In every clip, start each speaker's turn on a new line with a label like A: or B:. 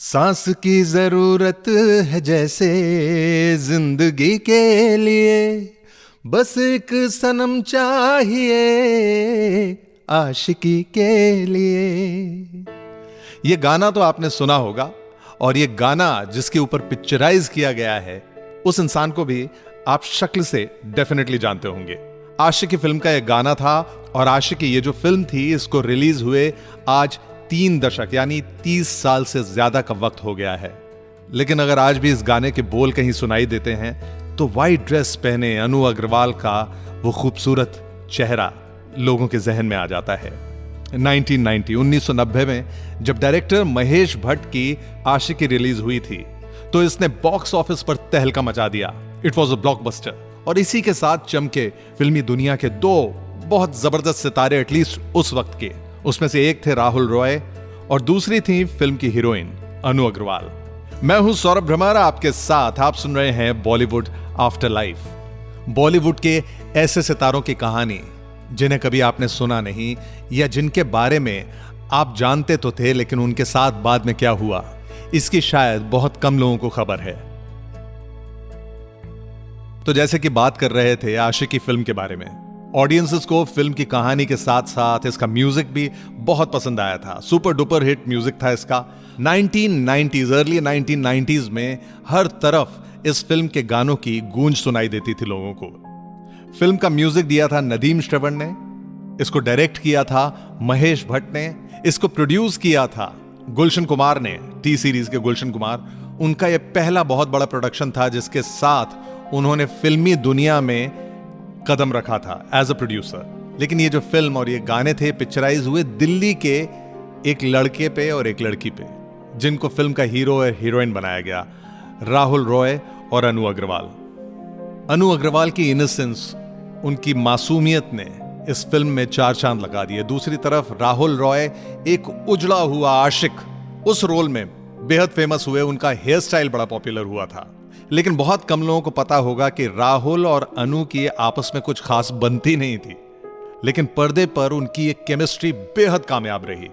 A: सांस की जरूरत है जैसे जिंदगी के लिए, बस एक सनम चाहिए आशिकी के लिए। ये गाना तो आपने सुना होगा, और ये गाना जिसके ऊपर पिक्चराइज किया गया है उस इंसान को भी आप शक्ल से डेफिनेटली जानते होंगे। आशिकी फिल्म का यह गाना था, और आशिकी ये जो फिल्म थी इसको रिलीज हुए आज 3 दशक यानी 30 साल से ज्यादा का वक्त हो गया है। लेकिन अगर आज भी इस गाने के बोल कहीं सुनाई देते हैं तो व्हाइट ड्रेस पहने अनु अग्रवाल का वो खूबसूरत चेहरा लोगों के जहन में आ जाता है। 1990 में जब डायरेक्टर महेश भट्ट की आशिकी रिलीज हुई थी तो इसने बॉक्स ऑफिस पर तहलका मचा दिया। इट वॉज अ ब्लॉकबस्टर, और इसी के साथ चमके फिल्मी दुनिया के 2 बहुत जबरदस्त सितारे, एटलीस्ट उस वक्त के। उसमें से एक थे राहुल रॉय और दूसरी थी फिल्म की हीरोइन अनु अग्रवाल। मैं हूं सौरभ भ्रमर, आपके साथ आप सुन रहे हैं बॉलीवुड आफ्टर लाइफ। बॉलीवुड के ऐसे सितारों की कहानी जिन्हें कभी आपने सुना नहीं, या जिनके बारे में आप जानते तो थे लेकिन उनके साथ बाद में क्या हुआ इसकी शायद बहुत कम लोगों को खबर है। तो जैसे कि बात कर रहे थे आशिकी फिल्म के बारे में, ऑडियंसेस को फिल्म की कहानी के साथ साथ इसका म्यूजिक भी बहुत पसंद आया था। सुपर डुपर हिट म्यूजिक था इसका। 1990s, अर्ली 1990s में हर तरफ इस फिल्म के गानों की गूंज सुनाई देती थी लोगों को। फिल्म का म्यूजिक दिया था नदीम श्रवण ने, इसको डायरेक्ट किया था महेश भट्ट ने, इसको प्रोड्यूस किया था गुलशन कुमार ने, टी सीरीज के गुलशन कुमार। उनका यह पहला बहुत बड़ा प्रोडक्शन था जिसके साथ उन्होंने फिल्मी दुनिया में कदम रखा था एज अ प्रोड्यूसर। लेकिन ये जो फिल्म और ये गाने थे पिक्चराइज हुए दिल्ली के एक लड़के पे और एक लड़की पे, जिनको फिल्म का हीरो और हीरोइन बनाया गया, राहुल रॉय और अनु अग्रवाल। अनु अग्रवाल की इनोसेंस, उनकी मासूमियत ने इस फिल्म में 4 चांद लगा दिए। दूसरी तरफ राहुल रॉय एक उजड़ा हुआ आशिक, उस रोल में बेहद फेमस हुए। उनका हेयर स्टाइल बड़ा पॉपुलर हुआ था। लेकिन बहुत कम लोगों को पता होगा कि राहुल और अनु की आपस में कुछ खास बनती नहीं थी, लेकिन पर्दे पर उनकी एक केमिस्ट्री बेहद कामयाब रही।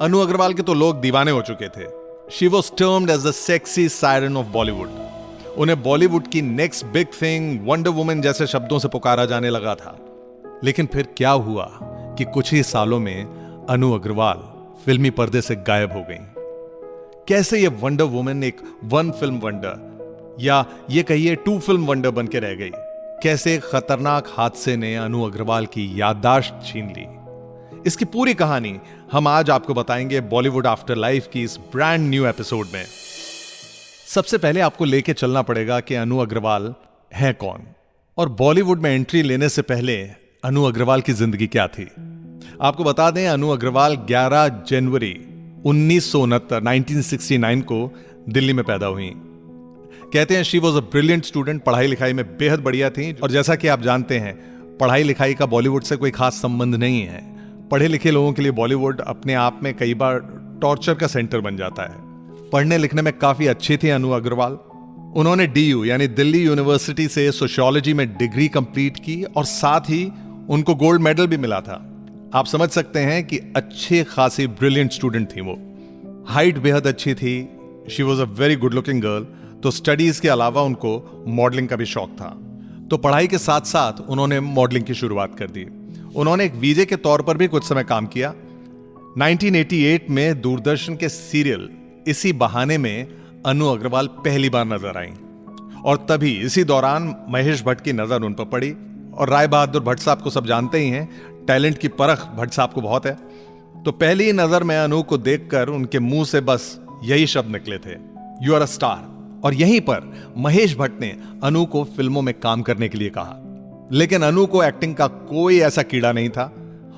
A: अनु अग्रवाल के तो लोग दीवाने हो चुके थे। She was termed as the sexy siren of Bollywood. उन्हें बॉलीवुड की next big thing, wonder woman जैसे शब्दों से पुकारा जाने लगा था। लेकिन फिर क्या हुआ कि कुछ ही सालों में अनु अग्रवाल फिल्मी पर्दे से गायब हो गई। कैसे ये वंडर वुमन एक 1 फिल्म वंडर, या ये कहिए 2 फिल्म वंडर बन के रह गई। कैसे एक खतरनाक हादसे ने अनु अग्रवाल की याददाश्त छीन ली, इसकी पूरी कहानी हम आज आपको बताएंगे बॉलीवुड आफ्टर लाइफ की इस ब्रांड न्यू एपिसोड में। सबसे पहले आपको लेके चलना पड़ेगा कि अनु अग्रवाल है कौन, और बॉलीवुड में एंट्री लेने से पहले अनु अग्रवाल की जिंदगी क्या थी। आपको बता दें, अनु अग्रवाल 11 जनवरी 1969 को दिल्ली में पैदा हुई। कहते हैं she was a brilliant student, पढ़ाई लिखाई में बेहद बढ़िया थी। और जैसा कि आप जानते हैं, पढ़ाई लिखाई का बॉलीवुड से कोई खास संबंध नहीं है। पढ़े लिखे लोगों के लिए बॉलीवुड अपने आप में कई बार टॉर्चर का सेंटर बन जाता है। पढ़ने लिखने में काफी अच्छी थी अनु अग्रवाल। उन्होंने DU यानी दिल्ली यूनिवर्सिटी से सोशियोलॉजी में डिग्री कंप्लीट की, और साथ ही उनको गोल्ड मेडल भी मिला था। आप समझ सकते हैं कि अच्छे खासी ब्रिलियंट स्टूडेंट थी वो। हाइट बेहद अच्छी थी। She was a very good looking girl. तो स्टडीज के अलावा उनको मॉडलिंग का भी शौक था। तो पढ़ाई के साथ साथ उन्होंने मॉडलिंग की शुरुआत कर दी। उन्होंने एक VJ के तौर पर भी कुछ समय काम किया। 1988 में दूरदर्शन के सीरियल इसी बहाने में अनु अग्रवाल पहली बार नजर आई, और तभी इसी दौरान महेश भट्ट की नजर उन पर पड़ी। और राय बहादुर भट्ट साहब को सब जानते ही हैं, टैलेंट की परख भट्ट साहब को बहुत है। तो पहली ही नजर में अनु को देखकर उनके मुंह से बस यही शब्द निकले थे, यू आर अ स्टार। और यहीं पर महेश भट्ट ने अनु को फिल्मों में काम करने के लिए कहा। लेकिन अनु को एक्टिंग का कोई ऐसा कीड़ा नहीं था,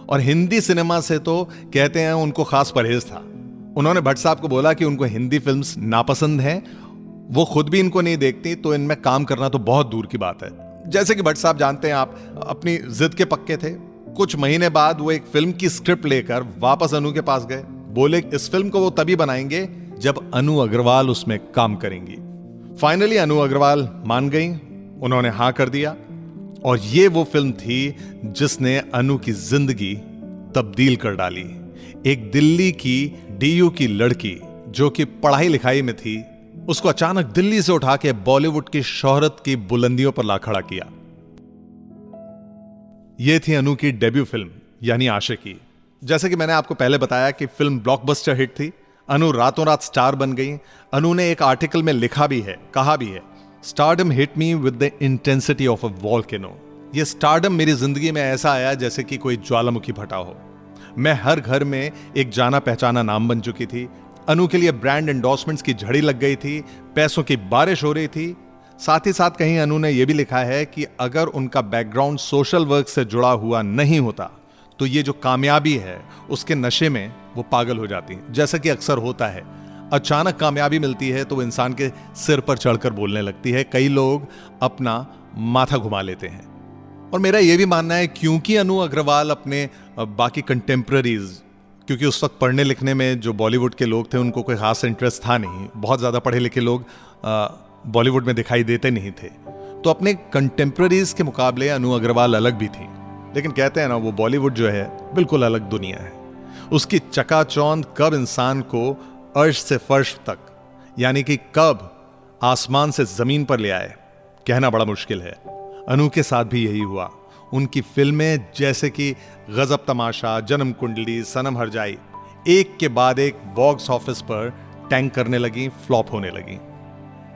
A: और हिंदी सिनेमा से तो कहते हैं उनको खास परहेज था। उन्होंने भट्ट साहब को बोला कि उनको हिंदी फिल्म्स नापसंद हैं, वो खुद भी इनको नहीं देखती, तो इनमें काम करना तो बहुत दूर की बात है। जैसे कि भट्ट साहब जानते हैं, आप अपनी जिद के पक्के थे। कुछ महीने बाद वो एक फिल्म की स्क्रिप्ट लेकर वापस अनु के पास गए। बोले इस फिल्म को वो तभी बनाएंगे जब अनु अग्रवाल उसमें काम करेंगी। फाइनली अनु अग्रवाल मान गई, उन्होंने हां कर दिया, और ये वो फिल्म थी जिसने अनु की जिंदगी तब्दील कर डाली। एक दिल्ली की DU की लड़की जो कि पढ़ाई लिखाई में थी, उसको अचानक दिल्ली से उठा के बॉलीवुड की शोहरत की बुलंदियों पर ला खड़ा किया। यह थी अनु की डेब्यू फिल्म यानी आशिकी। जैसे कि मैंने आपको पहले बताया कि फिल्म ब्लॉकबस्टर हिट थी, अनु रातों रात स्टार बन गई। अनु ने एक आर्टिकल में लिखा भी है, कहा भी है, stardom hit me with the intensity of a volcano. ये स्टारडम मेरी जिंदगी में ऐसा आया जैसे कि कोई ज्वालामुखी फटा हो। मैं हर घर में एक जाना पहचाना नाम बन चुकी थी। अनु के लिए ब्रांड एंडोर्समेंट्स की झड़ी लग गई थी, पैसों की बारिश हो रही थी। साथ ही साथ कहीं अनु ने यह भी लिखा है कि अगर उनका बैकग्राउंड सोशल वर्क से जुड़ा हुआ नहीं होता तो ये जो कामयाबी है उसके नशे में वो पागल हो जाती, जैसा कि अक्सर होता है। अचानक कामयाबी मिलती है तो वो इंसान के सिर पर चढ़कर बोलने लगती है। कई लोग अपना माथा घुमा लेते हैं। और मेरा यह भी मानना है क्योंकि अनु अग्रवाल अपने बाकी कंटेम्प्रेरीज, क्योंकि उस वक्त पढ़ने लिखने में जो बॉलीवुड के लोग थे उनको कोई खास इंटरेस्ट था नहीं, बहुत ज़्यादा पढ़े लिखे लोग बॉलीवुड में दिखाई देते नहीं थे, तो अपने कंटेम्प्रेरीज के मुकाबले अनु अग्रवाल अलग भी थी। लेकिन कहते हैं ना, वो बॉलीवुड जो है बिल्कुल अलग दुनिया है। उसकी चकाचौंध कब इंसान को अर्श से फर्श तक, यानी कि कब आसमान से जमीन पर ले आए, कहना बड़ा मुश्किल है। अनु के साथ भी यही हुआ। उनकी फिल्में जैसे कि गजब तमाशा, जन्म कुंडली, सनम हर जाई, एक के बाद एक बॉक्स ऑफिस पर टैंक करने लगी, फ्लॉप होने लगी।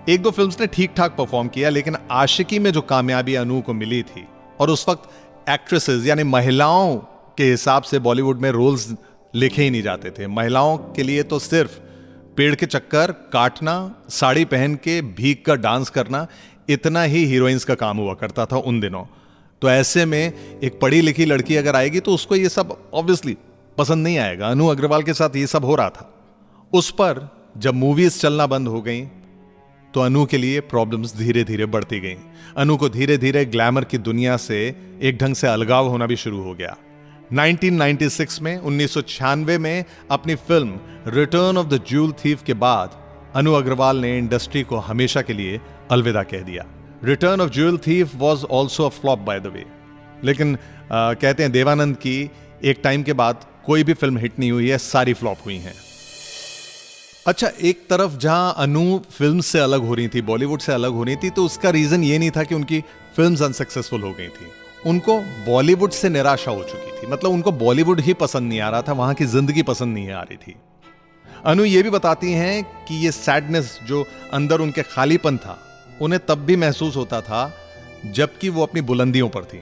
A: एक दो फिल्म्स ने ठीक ठाक परफॉर्म किया, लेकिन आशिकी में जो कामयाबी अनु को मिली थी, और उस वक्त एक्ट्रेसेस यानी महिलाओं के हिसाब से बॉलीवुड में रोल्स लिखे ही नहीं जाते थे। महिलाओं के लिए तो सिर्फ पेड़ के चक्कर काटना, साड़ी पहन के भीग कर डांस करना, इतना ही हीरोइंस का काम हुआ करता था उन दिनों। तो ऐसे में एक पढ़ी लिखी लड़की अगर आएगी तो उसको ये सब ऑब्वियसली पसंद नहीं आएगा। अनु अग्रवाल के साथ ये सब हो रहा था। उस पर जब मूवीज चलना बंद हो गई तो अनु के लिए प्रॉब्लम्स धीरे धीरे बढ़ती गईं। अनु को धीरे धीरे ग्लैमर की दुनिया से एक ढंग से अलगाव होना भी शुरू हो गया। 1996 में 1996 में अपनी film written of the jewel thief के बाद अनु अग्रवाल ने इंडस्ट्री को हमेशा के लिए अलविदा कह दिया। Return of jewel thief was also a flop by the way. लेकिन कहते हैं देवानंद की एक टाइम के बाद कोई भी फिल्म हिट नहीं हुई है, सारी फ्लॉप हुई हैं। अच्छा, एक तरफ जहां अनु फिल्म से अलग हो रही थी, बॉलीवुड से अलग हो रही थी, तो उसका रीजन ये नहीं था कि उनकी फिल्म्स अनसक्सेसफुल हो गई थी। उनको बॉलीवुड से निराशा हो चुकी थी। मतलब उनको बॉलीवुड ही पसंद नहीं आ रहा था, वहां की जिंदगी पसंद नहीं आ रही थी। अनु ये भी बताती हैं कि ये सैडनेस जो अंदर उनके खालीपन था, उन्हें तब भी महसूस होता था जबकि वो अपनी बुलंदियों पर थी।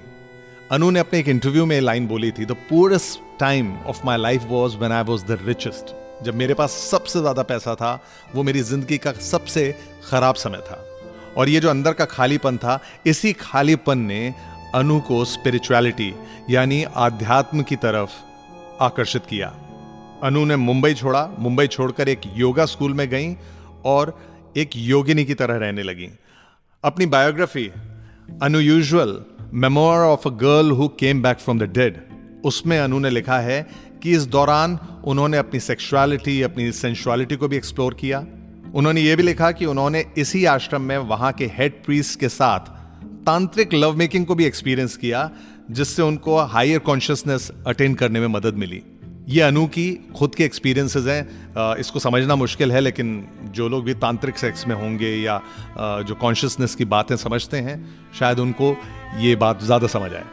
A: अनु ने अपने एक इंटरव्यू में लाइन बोली थी, the purest time of my life was when I was the richest. जब मेरे पास सबसे ज्यादा पैसा था, वो मेरी जिंदगी का सबसे खराब समय था। और ये जो अंदर का खालीपन था, इसी खालीपन ने अनु को स्पिरिचुअलिटी यानी आध्यात्म की तरफ आकर्षित किया। अनु ने मुंबई छोड़ा, मुंबई छोड़कर एक योगा स्कूल में गई और एक योगिनी की तरह रहने लगी। अपनी biography unusual memoir of a girl who came back from the dead, उसमें अनु ने लिखा है कि इस दौरान उन्होंने अपनी सेक्सुअलिटी, अपनी सेंसुअलिटी को भी एक्सप्लोर किया। उन्होंने ये भी लिखा कि उन्होंने इसी आश्रम में वहां के हेड प्रीस्ट के साथ तांत्रिक लव मेकिंग को भी एक्सपीरियंस किया, जिससे उनको हायर कॉन्शियसनेस अटेन करने में मदद मिली। ये अनु की खुद के एक्सपीरियंसेस हैं, इसको समझना मुश्किल है, लेकिन जो लोग भी तांत्रिक सेक्स में होंगे या जो कॉन्शियसनेस की बातें समझते हैं, शायद उनको ये बात ज़्यादा समझ आए।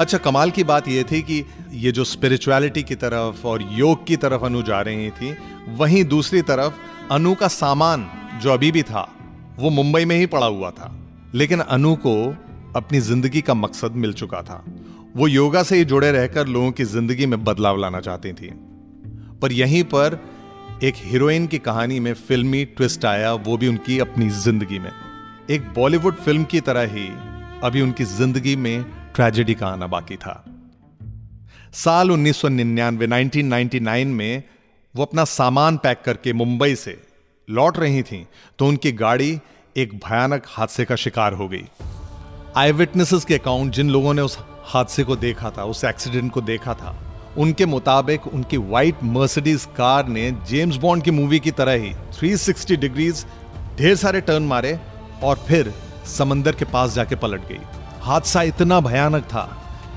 A: अच्छा, कमाल की बात ये थी कि ये जो स्पिरिचुअलिटी की तरफ और योग की तरफ अनु जा रही थी, वहीं दूसरी तरफ अनु का सामान जो अभी भी था वो मुंबई में ही पड़ा हुआ था। लेकिन अनु को अपनी जिंदगी का मकसद मिल चुका था। वो योगा से ही जुड़े रहकर लोगों की जिंदगी में बदलाव लाना चाहती थी। पर यहीं पर एक हीरोइन की कहानी में फिल्मी ट्विस्ट आया, वो भी उनकी अपनी जिंदगी में। एक बॉलीवुड फिल्म की तरह ही अभी उनकी जिंदगी में ट्रेजेडी का आना बाकी था। साल 1999 में वो अपना सामान पैक करके मुंबई से लौट रही थीं, तो उनकी गाड़ी एक भयानक हादसे का शिकार हो गई। आई विटनेसेस के अकाउंट, जिन लोगों ने उस हादसे को देखा था, उस एक्सीडेंट को देखा था, उनके मुताबिक उनकी व्हाइट मर्सिडीज कार ने जेम्स बॉन्ड की मूवी की तरह ही 360 डिग्रीज ढेर सारे टर्न मारे और फिर समंदर के पास जाके पलट गई। हादसा इतना भयानक था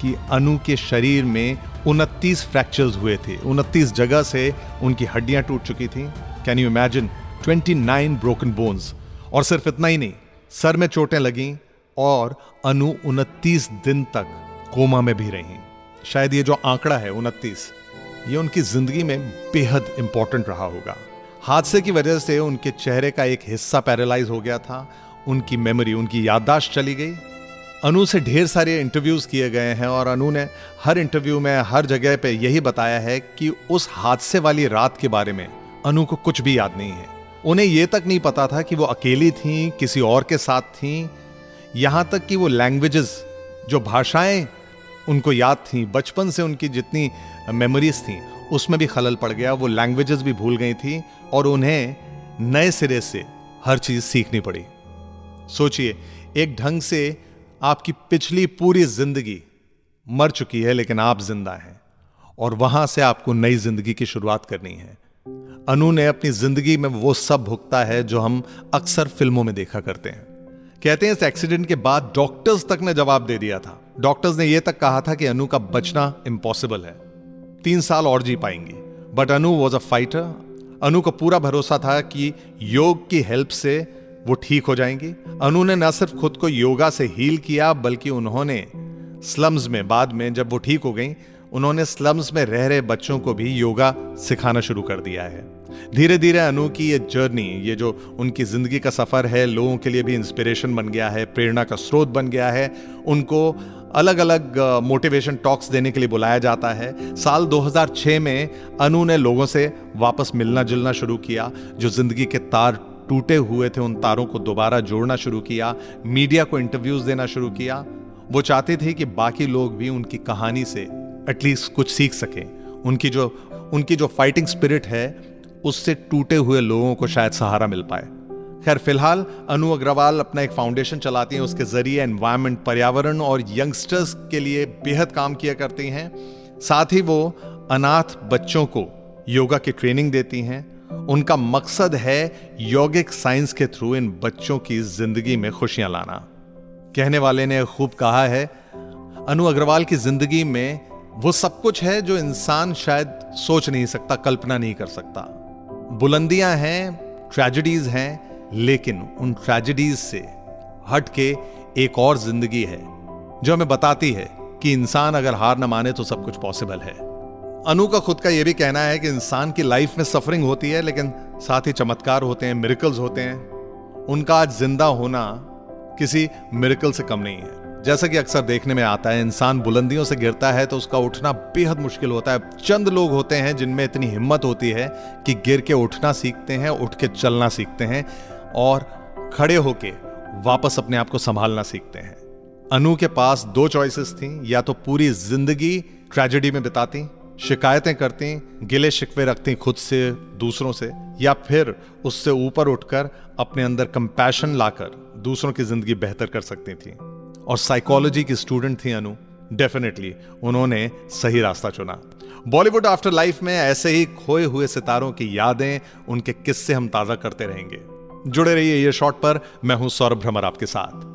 A: कि अनु के शरीर में 29 फ्रैक्चर्स हुए थे। 29 जगह से उनकी हड्डियां टूट चुकी थी can you imagine? 29 broken bones. और सिर्फ इतना ही नहीं, सर में चोटें लगीं और अनु 29 दिन तक कोमा में भी रहीं। शायद ये जो आंकड़ा है 29, ये उनकी जिंदगी में बेहद इंपॉर्टेंट रहा होगा। हादसे की वजह से उनके चेहरे का एक हिस्सा पैरालाइज हो गया था, उनकी मेमोरी, उनकी याददाश्त चली गई। अनु से ढेर सारे इंटरव्यूज किए गए हैं और अनु ने हर इंटरव्यू में, हर जगह पे यही बताया है कि उस हादसे वाली रात के बारे में अनु को कुछ भी याद नहीं है। उन्हें यह तक नहीं पता था कि वो अकेली थीं, किसी और के साथ थीं। यहां तक कि वो लैंग्वेजेस, जो भाषाएं उनको याद थीं, बचपन से उनकी जितनी मेमोरीज थीं, उसमें भी खलल पड़ गया। वो लैंग्वेजेस भी भूल गई थी और उन्हें नए सिरे से हर चीज सीखनी पड़ी। सोचिए, एक ढंग से आपकी पिछली पूरी जिंदगी मर चुकी है, लेकिन आप जिंदा हैं और वहां से आपको नई जिंदगी की शुरुआत करनी है। अनु ने अपनी जिंदगी में वो सब भुगता है जो हम अक्सर फिल्मों में देखा करते हैं। कहते हैं इस एक्सीडेंट के बाद डॉक्टर्स तक ने जवाब दे दिया था। डॉक्टर्स ने यह तक कहा था कि अनु का बचना इम्पॉसिबल है, 3 साल और जी पाएंगी। But Anu was a fighter. Anu को पूरा भरोसा था कि योग की हेल्प से वो ठीक हो जाएंगी। अनु ने न सिर्फ खुद को योगा से हील किया, बल्कि उन्होंने स्लम्स में, बाद में जब वो ठीक हो गई, उन्होंने स्लम्स में रह रहे बच्चों को भी योगा सिखाना शुरू कर दिया है। धीरे धीरे अनु की ये जर्नी, ये जो उनकी जिंदगी का सफर है, लोगों के लिए भी इंस्पिरेशन बन गया है, प्रेरणा का स्रोत बन गया है। उनको अलग अलग मोटिवेशन टॉक्स देने के लिए बुलाया जाता है। साल 2006 में अनु ने लोगों से वापस मिलना जुलना शुरू किया। जो जिंदगी के तार टूटे हुए थे, उन तारों को दोबारा जोड़ना शुरू किया। मीडिया को इंटरव्यूज देना शुरू किया। वो चाहते थे कि बाकी लोग भी उनकी कहानी से एटलीस्ट कुछ सीख सकें। उनकी जो फाइटिंग स्पिरिट है, उससे टूटे हुए लोगों को शायद सहारा मिल पाए। खैर, फिलहाल अनु अग्रवाल अपना एक फाउंडेशन चलाती हैं। उसके जरिए एनवायरनमेंट, पर्यावरण और यंगस्टर्स के लिए बेहद काम किया करती हैं। साथ ही वो अनाथ बच्चों को योगा की ट्रेनिंग देती हैं। उनका मकसद है यौगिक साइंस के थ्रू इन बच्चों की जिंदगी में खुशियां लाना। कहने वाले ने खूब कहा है, अनु अग्रवाल की जिंदगी में वो सब कुछ है जो इंसान शायद सोच नहीं सकता, कल्पना नहीं कर सकता। बुलंदियां हैं, ट्रेजेडीज हैं, लेकिन उन ट्रेजेडीज से हट के एक और जिंदगी है जो हमें बताती है कि इंसान अगर हार न माने तो सब कुछ पॉसिबल है। अनु का खुद का यह भी कहना है कि इंसान की लाइफ में सफरिंग होती है, लेकिन साथ ही चमत्कार होते हैं, मिरेकल्स होते हैं। उनका आज जिंदा होना किसी मिरेकल से कम नहीं है। जैसा कि अक्सर देखने में आता है, इंसान बुलंदियों से गिरता है तो उसका उठना बेहद मुश्किल होता है। चंद लोग होते हैं जिनमें इतनी हिम्मत होती है कि गिर के उठना सीखते हैं, उठ के चलना सीखते हैं और खड़े होके वापस अपने आप को संभालना सीखते हैं। अनु के पास 2 चॉइसेस थी, या तो पूरी जिंदगी ट्रेजेडी में बिताती, शिकायतें करती, गिले शिकवे रखती खुद से, दूसरों से, या फिर उससे ऊपर उठकर अपने अंदर कंपैशन लाकर दूसरों की जिंदगी बेहतर कर सकती थी। और साइकोलॉजी की स्टूडेंट थी अनु। डेफिनेटली उन्होंने सही रास्ता चुना। बॉलीवुड आफ्टर लाइफ में ऐसे ही खोए हुए सितारों की यादें, उनके किस्से हम ताजा करते रहेंगे। जुड़े रहिए ये शॉट पर। मैं हूं सौरभ भ्रमर आपके साथ।